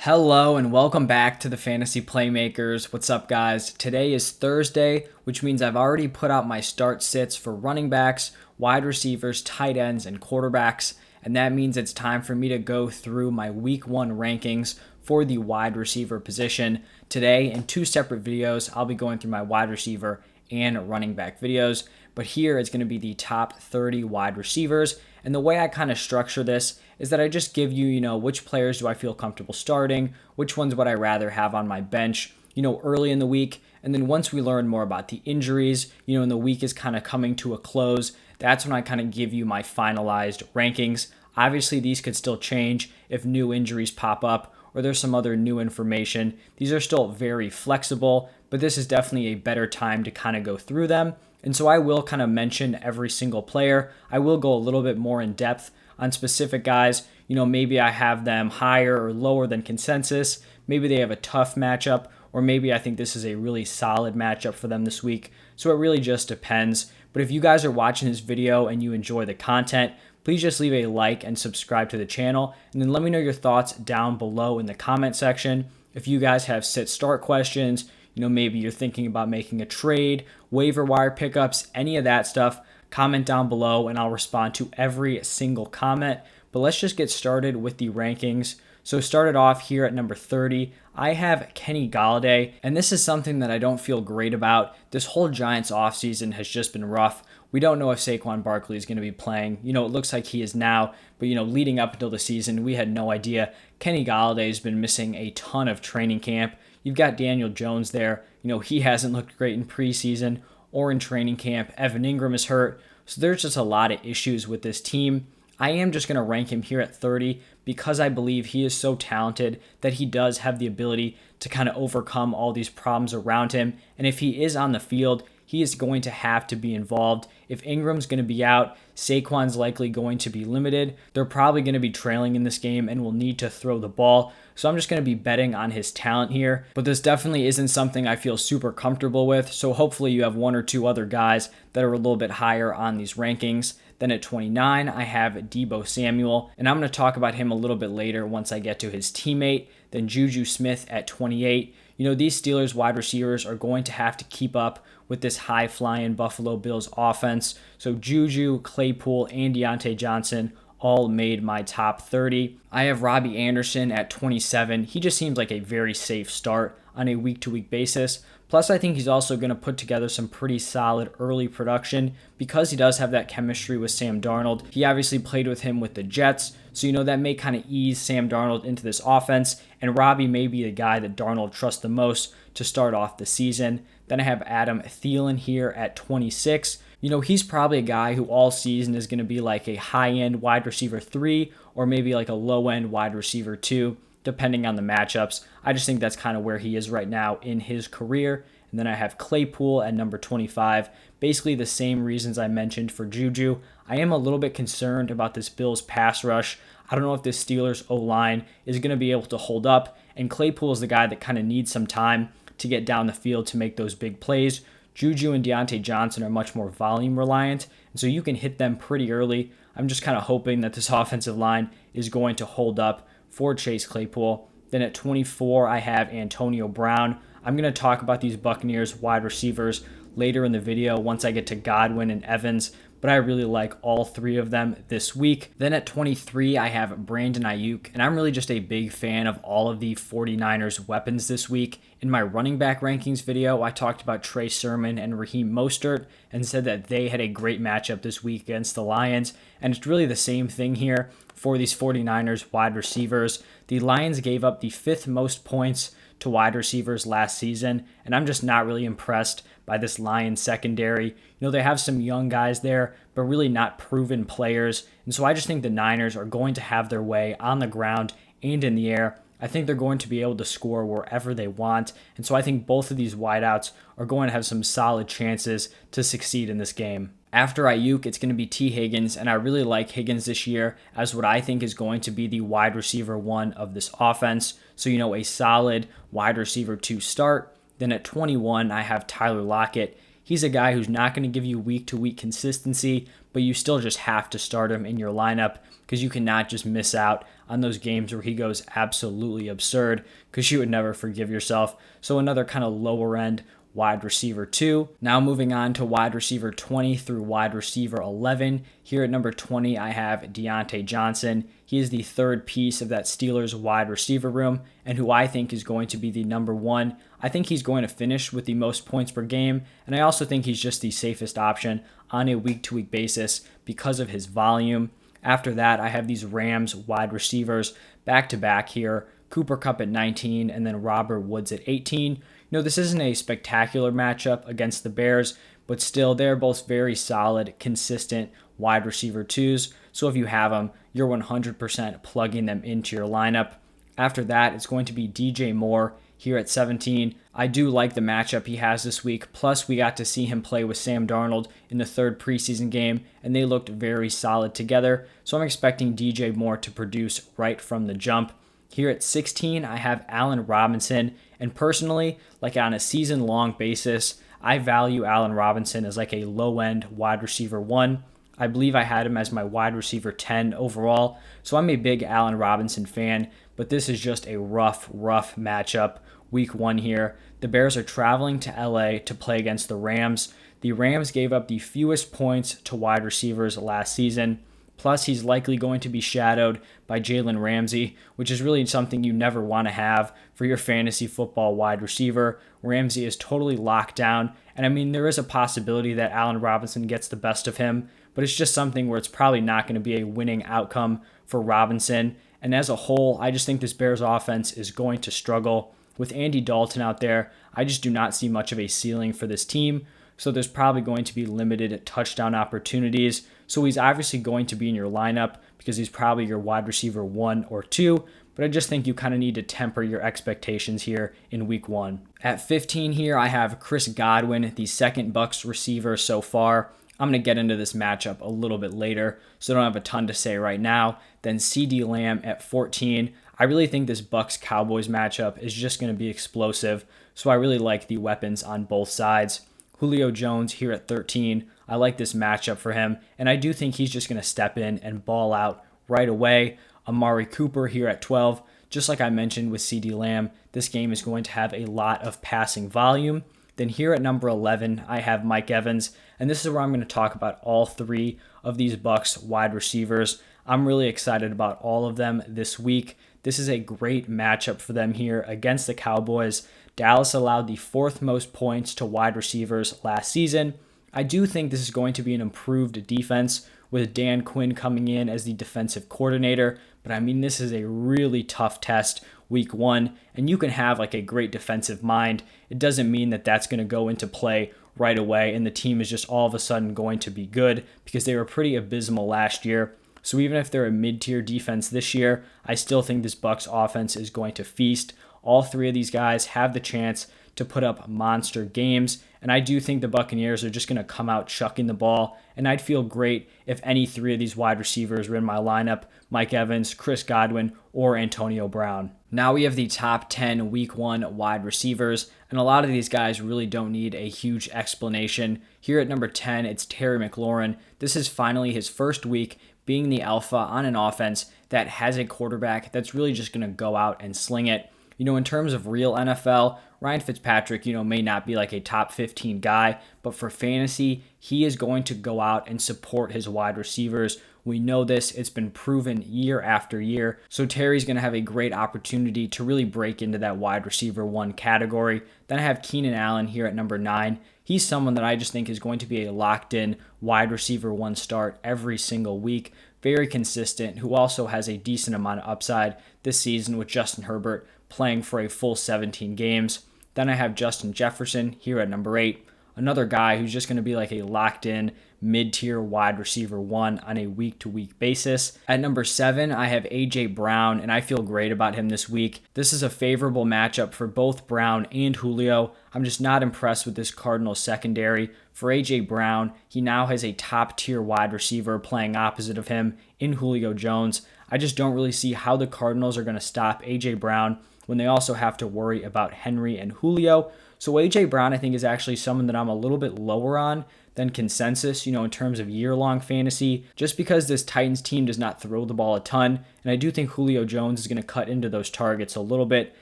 Hello and welcome back to the Fantasy Playmakers. What's up, guys? Today is Thursday, which means I've already put out my start sits for running backs, wide receivers, tight ends, and quarterbacks. And that means it's time for me to go through my week one rankings for the wide receiver position. Today, in two separate videos, I'll be going through my wide receiver and running back videos. But here it's going to be the top 30 wide receivers. And the way I kind of structure this is that I just give you, which players do I feel comfortable starting, which ones would I rather have on my bench, early in the week. And then once we learn more about the injuries, and the week is kind of coming to a close, that's when I kind of give you my finalized rankings. Obviously, these could still change if new injuries pop up or there's some other new information. These are still very flexible, but this is definitely a better time to kind of go through them. And so I will kind of mention every single player. I will go a little bit more in depth on specific guys. Maybe I have them higher or lower than consensus. Maybe they have a tough matchup, or maybe I think this is a really solid matchup for them this week. So it really just depends. But if you guys are watching this video and you enjoy the content, please just leave a like and subscribe to the channel. And then let me know your thoughts down below in the comment section. If you guys have sit start questions, maybe you're thinking about making a trade, waiver wire pickups, any of that stuff, comment down below and I'll respond to every single comment. But let's just get started with the rankings. So started off here at number 30, I have Kenny Golladay, and this is something that I don't feel great about. This whole Giants offseason has just been rough. We don't know if Saquon Barkley is going to be playing. It looks like he is now, but leading up until the season, we had no idea. Kenny Golladay has been missing a ton of training camp. You've got Daniel Jones there. He hasn't looked great in preseason or in training camp. Evan Ingram is hurt. So there's just a lot of issues with this team. I am just going to rank him here at 30 because I believe he is so talented that he does have the ability to kind of overcome all these problems around him. And if he is on the field, he is going to have to be involved. If Ingram's going to be out, Saquon's likely going to be limited. They're probably going to be trailing in this game and will need to throw the ball. So I'm just going to be betting on his talent here. But this definitely isn't something I feel super comfortable with. So hopefully you have one or two other guys that are a little bit higher on these rankings. Then at 29, I have Deebo Samuel, and I'm going to talk about him a little bit later once I get to his teammate. Then Juju Smith at 28. These Steelers wide receivers are going to have to keep up with this high-flying Buffalo Bills offense. So Juju, Claypool, and Deontay Johnson all made my top 30. I have Robbie Anderson at 27. He just seems like a very safe start on a week-to-week basis. Plus, I think he's also going to put together some pretty solid early production because he does have that chemistry with Sam Darnold. He obviously played with him with the Jets, so that may kind of ease Sam Darnold into this offense, and Robbie may be the guy that Darnold trusts the most to start off the season. Then I have Adam Thielen here at 26. He's probably a guy who all season is going to be like a high-end wide receiver 3 or maybe like a low-end wide receiver 2. Depending on the matchups. I just think that's kind of where he is right now in his career. And then I have Claypool at number 25. Basically the same reasons I mentioned for Juju. I am a little bit concerned about this Bills pass rush. I don't know if this Steelers O-line is going to be able to hold up. And Claypool is the guy that kind of needs some time to get down the field to make those big plays. Juju and Deontay Johnson are much more volume reliant. And so you can hit them pretty early. I'm just kind of hoping that this offensive line is going to hold up for Chase Claypool. Then at 24, I have Antonio Brown. I'm going to talk about these Buccaneers wide receivers later in the video once I get to Godwin and Evans, but I really like all three of them this week. Then at 23, I have Brandon Ayuk, and I'm really just a big fan of all of the 49ers weapons this week. In my running back rankings video, I talked about Trey Sermon and Raheem Mostert and said that they had a great matchup this week against the Lions, and it's really the same thing here for these 49ers wide receivers. The Lions gave up the 5th most points to wide receivers last season, and I'm just not really impressed by this Lions secondary. They have some young guys there, but really not proven players, and so I just think the Niners are going to have their way on the ground and in the air. I think they're going to be able to score wherever they want, and so I think both of these wideouts are going to have some solid chances to succeed in this game. After Ayuk, it's going to be T. Higgins, and I really like Higgins this year as what I think is going to be the wide receiver 1 of this offense. So, a solid wide receiver 2 start. Then at 21, I have Tyler Lockett. He's a guy who's not going to give you week-to-week consistency, but you still just have to start him in your lineup. because you cannot just miss out on those games where he goes absolutely absurd, because you would never forgive yourself. So another kind of lower end wide receiver 2. Now moving on to wide receiver 20 through wide receiver 11. Here at number 20, I have Deontay Johnson. He is the third piece of that Steelers wide receiver room, and who I think is going to be the number 1. I think he's going to finish with the most points per game, and I also think he's just the safest option on a week-to-week basis because of his volume. After that, I have these Rams wide receivers back-to-back here. Cooper Kupp at 19 and then Robert Woods at 18. This isn't a spectacular matchup against the Bears, but still, they're both very solid, consistent wide receiver 2s. So if you have them, you're 100% plugging them into your lineup. After that, it's going to be DJ Moore here at 17. I do like the matchup he has this week. Plus, we got to see him play with Sam Darnold in the third preseason game, and they looked very solid together. So I'm expecting DJ Moore to produce right from the jump. Here at 16, I have Allen Robinson, and personally, on a season-long basis, I value Allen Robinson as a low-end wide receiver 1. I believe I had him as my wide receiver 10 overall, so I'm a big Allen Robinson fan, but this is just a rough matchup week 1 here. The Bears are traveling to LA to play against the Rams. The Rams gave up the fewest points to wide receivers last season. Plus, he's likely going to be shadowed by Jalen Ramsey, which is really something you never want to have for your fantasy football wide receiver. Ramsey is totally locked down, and there is a possibility that Allen Robinson gets the best of him, but it's just something where it's probably not going to be a winning outcome for Robinson. And as a whole, I just think this Bears offense is going to struggle. With Andy Dalton out there, I just do not see much of a ceiling for this team. So there's probably going to be limited touchdown opportunities. So he's obviously going to be in your lineup because he's probably your wide receiver 1 or 2. But I just think you kind of need to temper your expectations here in week 1. At 15 here, I have Chris Godwin, the second Bucs receiver so far. I'm going to get into this matchup a little bit later, so I don't have a ton to say right now. Then CeeDee Lamb at 14. I really think this Bucs-Cowboys matchup is just going to be explosive, so I really like the weapons on both sides. Julio Jones here at 13. I like this matchup for him, and I do think he's just going to step in and ball out right away. Amari Cooper here at 12. Just like I mentioned with CeeDee Lamb, this game is going to have a lot of passing volume. Then here at number 11, I have Mike Evans, and this is where I'm going to talk about all 3 of these Bucs wide receivers. I'm really excited about all of them this week. This is a great matchup for them here against the Cowboys. Dallas allowed the 4th most points to wide receivers last season. I do think this is going to be an improved defense with Dan Quinn coming in as the defensive coordinator, but this is a really tough test week 1, and you can have a great defensive mind. It doesn't mean that that's going to go into play right away and the team is just all of a sudden going to be good, because they were pretty abysmal last year. So even if they're a mid-tier defense this year, I still think this Bucs offense is going to feast. All 3 of these guys have the chance to put up monster games, and I do think the Buccaneers are just going to come out chucking the ball, and I'd feel great if any 3 of these wide receivers were in my lineup: Mike Evans, Chris Godwin, or Antonio Brown. Now we have the top 10 week 1 wide receivers, and a lot of these guys really don't need a huge explanation. Here at number 10, it's Terry McLaurin. This is finally his first week being the alpha on an offense that has a quarterback that's really just going to go out and sling it. In terms of real NFL, Ryan Fitzpatrick, may not be a top 15 guy, but for fantasy, he is going to go out and support his wide receivers. We know this. It's been proven year after year. So Terry's going to have a great opportunity to really break into that wide receiver 1 category. Then I have Keenan Allen here at number 9. He's someone that I just think is going to be a locked-in wide receiver 1 start every single week. Very consistent, who also has a decent amount of upside this season with Justin Herbert playing for a full 17 games. Then I have Justin Jefferson here at number 8, another guy who's just going to be a locked-in mid-tier wide receiver 1 on a week-to-week basis. At number 7, I have A.J. Brown, and I feel great about him this week. This is a favorable matchup for both Brown and Julio. I'm just not impressed with this Cardinals secondary. For A.J. Brown, he now has a top-tier wide receiver playing opposite of him in Julio Jones. I just don't really see how the Cardinals are going to stop A.J. Brown when they also have to worry about Henry and Julio. So A.J. Brown, I think, is actually someone that I'm a little bit lower on than consensus, in terms of year-long fantasy, just because this Titans team does not throw the ball a ton. And I do think Julio Jones is going to cut into those targets a little bit.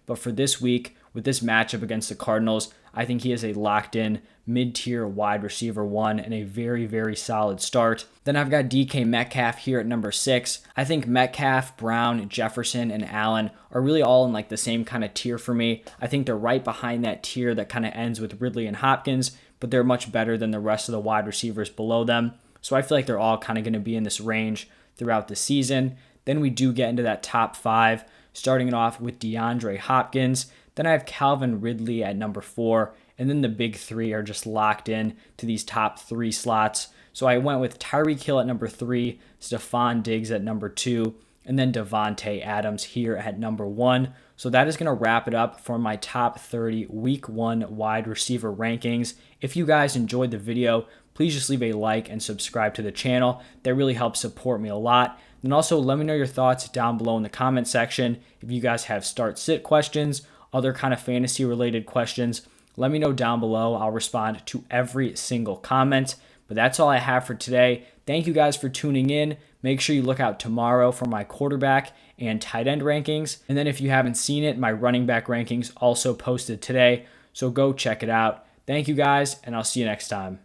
But for this week, with this matchup against the Cardinals, I think he is a locked-in mid-tier wide receiver 1 and a very, very solid start. Then I've got DK Metcalf here at number 6. I think Metcalf, Brown, Jefferson, and Allen are really all in like the same kind of tier for me. I think they're right behind that tier that kind of ends with Ridley and Hopkins, but they're much better than the rest of the wide receivers below them. So I feel like they're all kind of going to be in this range throughout the season. Then we do get into that top 5, starting it off with DeAndre Hopkins. Then I have Calvin Ridley at number 4, and then the big 3 are just locked in to these top 3 slots. So I went with Tyreek Hill at number 3, Stephon Diggs at number 2, and then Davante Adams here at number 1. So that is going to wrap it up for my top 30 week 1 wide receiver rankings. If you guys enjoyed the video, please just leave a like and subscribe to the channel. That really helps support me a lot. And also let me know your thoughts down below in the comment section. If you guys have start-sit questions, other kind of fantasy related questions, let me know down below. I'll respond to every single comment. But that's all I have for today. Thank you guys for tuning in. Make sure you look out tomorrow for my quarterback and tight end rankings. And then if you haven't seen it, my running back rankings also posted today. So go check it out. Thank you guys, and I'll see you next time.